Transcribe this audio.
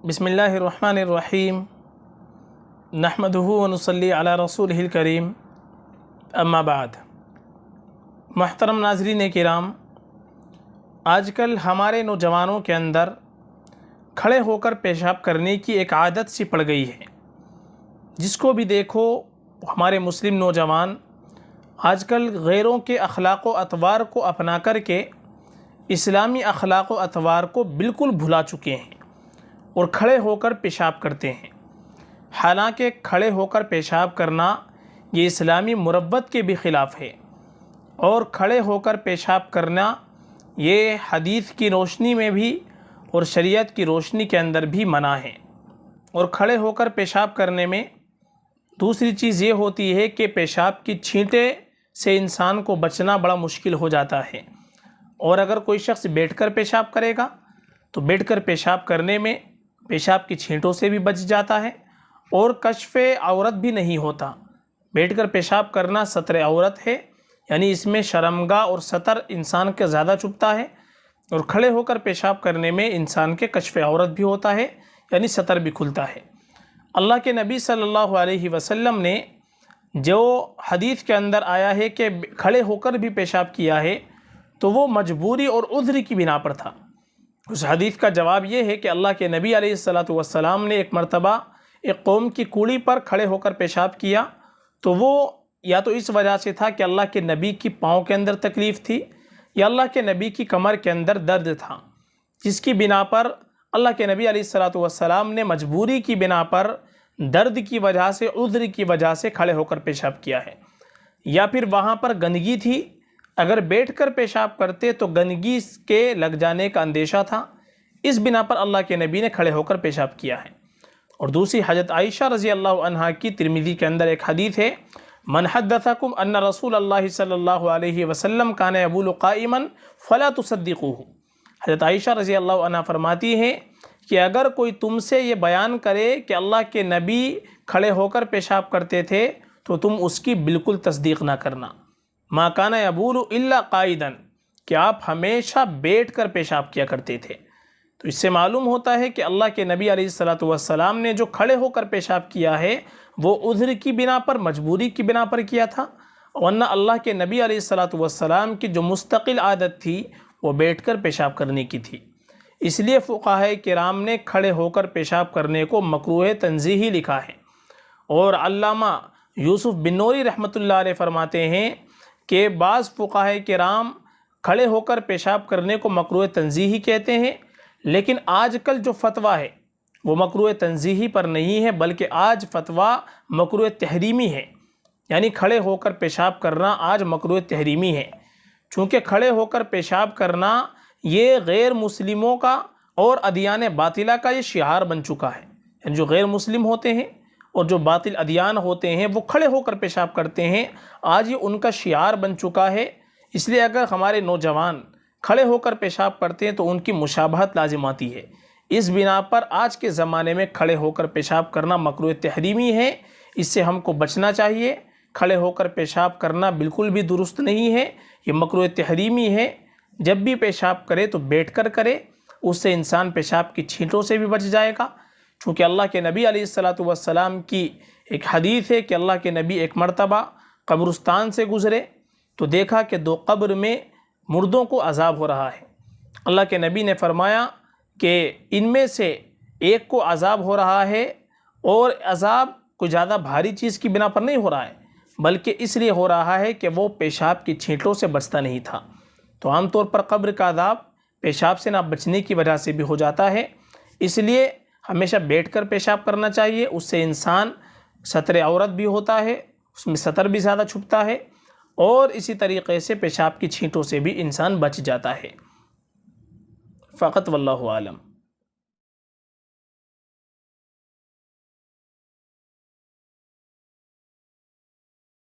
बिस्मिल्लाहिर्रहमानिर्रहीम नहमदुहु व नुसल्ली अला रसूलिहिल करीम अम्मा बाद। मुहतरम नाज़रीन किराम, आजकल हमारे नौजवानों के अंदर खड़े होकर पेशाब करने की एक आदत सी पड़ गई है। जिसको भी देखो हमारे मुस्लिम नौजवान आजकल गैरों के अखलाक़ व अतवार को अपना करके इस्लामी अखलाक़ व अतवार को बिल्कुल भुला चुके हैं और खड़े होकर पेशाब करते हैं। हालांकि खड़े होकर पेशाब करना ये इस्लामी मुरव्वत के भी ख़िलाफ़ है और खड़े होकर पेशाब करना ये हदीस की रोशनी में भी और शरीयत की रोशनी के अंदर भी मना है। और खड़े होकर पेशाब करने में दूसरी चीज़ ये होती है कि पेशाब की छींटे से इंसान को बचना बड़ा मुश्किल हो जाता है। और अगर कोई शख्स बैठकर पेशाब करेगा तो बैठकर पेशाब करने में पेशाब की छींटों से भी बच जाता है और कश्फ़े औरत भी नहीं होता। बैठकर पेशाब करना सतर औरत है, यानी इसमें शर्मगाह और सतर इंसान के ज़्यादा चुभता है। और खड़े होकर पेशाब करने में इंसान के कश्फ़े औरत भी होता है, यानी सतर भी खुलता है। अल्लाह के नबी सल्लल्लाहु अलैहि वसल्लम ने जो हदीस के अंदर आया है कि खड़े होकर भी पेशाब किया है तो वो मजबूरी और उज़्र की बिना पर था। उस हदीस का जवाब ये है कि अल्लाह के नबी अलैहिस्सलातु वस्सलाम ने एक मरतबा एक कौम की कूड़ी पर खड़े होकर पेशाब किया, तो वो या तो इस वजह से था कि अल्लाह के नबी की पाँव के अंदर तकलीफ़ थी या अल्लाह के नबी की कमर के अंदर दर्द था, जिसकी बिना पर अल्लाह के नबी अलैहिस्सलातु वस्सलाम ने मजबूरी की बिना पर दर्द की वजह से, उज़्र की वजह से खड़े होकर पेशाब किया है। या फिर वहाँ पर गंदगी थी, अगर बैठकर पेशाब करते तो गंदगी के लग जाने का अंदेशा था, इस बिना पर अल्लाह के नबी ने खड़े होकर पेशाब किया है। और दूसरी हज़रत आयशा रज़ी अल्लाह अन्हा की तिरमिज़ी के अंदर एक हदीस है, मन हद्दथकुम अन्ना रसूल अल्लाह सल्लल्लाहु अलैहि वसल्लम कान यबूलु क़ाइमन फ़ला तुसद्दिक़ूहु। हज़रत आयशा रज़ी अल्लाह अन्हा फरमाती हैं कि अगर कोई तुमसे ये बयान करे कि अल्लाह के नबी खड़े होकर पेशाब करते थे तो तुम उसकी बिल्कुल तस्दीक़ ना करना। मा काना यबूलु इल्ला क़ाइदन, कि आप हमेशा बैठ कर पेशाब किया करते थे। तो इससे मालूम होता है कि अल्लाह के नबी अलैहिस्सलातु वस्सलाम ने जो खड़े होकर पेशाब किया है वो उज़्र की बिना पर, मजबूरी की बिना पर किया था, वरना अल्लाह के नबी अलैहिस्सलातु वस्सलाम की जो मुस्तकिल आदत थी वो बैठकर पेशाब करने की थी। इसलिए फ़ुक़हाए किराम ने खड़े होकर पेशाब करने को मकरूह तंज़ीही लिखा है। और अल्लामा यूसुफ़ बिन्नूरी रहमतुल्लाह अलैह फरमाते हैं कि बाज़ फ़ुक़हाए किराम खड़े होकर पेशाब करने को मकरूह तंज़ीही कहते हैं, लेकिन आजकल जो फ़तवा है वो मकरूह तंज़ीही पर नहीं है, बल्कि आज फ़तवा मकरूह तहरीमी है। यानी खड़े होकर पेशाब करना आज मकरूह तहरीमी है। चूँकि खड़े होकर पेशाब करना ये गैर मुस्लिमों का और अदियान बातिला का ये शिआर बन चुका है। यानी जो गैर मुस्लिम होते हैं और जो बातिल अदियान होते हैं वो खड़े होकर पेशाब करते हैं, आज ये उनका शिआर बन चुका है। इसलिए अगर हमारे नौजवान खड़े होकर पेशाब करते हैं तो उनकी मुशाबहत लाजिम आती है। इस बिना पर आज के ज़माने में खड़े होकर पेशाब करना मकरूह तहरीमी है, इससे हमको बचना चाहिए। खड़े होकर पेशाब करना बिल्कुल भी दुरुस्त नहीं है, ये मकरूह तहरीमी है। जब भी पेशाब करे तो बैठकर करे, उससे इंसान पेशाब की छींटों से भी बच जाएगा। चूँकि अल्लाह के नबी अलैहिस्सलातु वस्सलाम की एक हदीस है कि अल्लाह के नबी एक मरतबा कब्रिस्तान से गुज़रे तो देखा कि दो कब्र में मुर्दों को अज़ाब हो रहा है। अल्लाह के नबी ने फरमाया कि इनमें से एक को अज़ाब हो रहा है और अज़ाब कोई ज़्यादा भारी चीज़ की बिना पर नहीं हो रहा है, बल्कि इसलिए हो रहा है कि वो पेशाब की छींटों से बचता नहीं था। तो आमतौर पर कब्र का अज़ाब पेशाब से ना बचने की वजह से भी हो जाता है। इसलिए हमेशा बैठकर पेशाब करना चाहिए, उससे इंसान सतर औरत भी होता है, उसमें सतर भी ज़्यादा छुपता है और इसी तरीक़े से पेशाब की छींटों से भी इंसान बच जाता है। फ़क़त वल्लाहु आलम।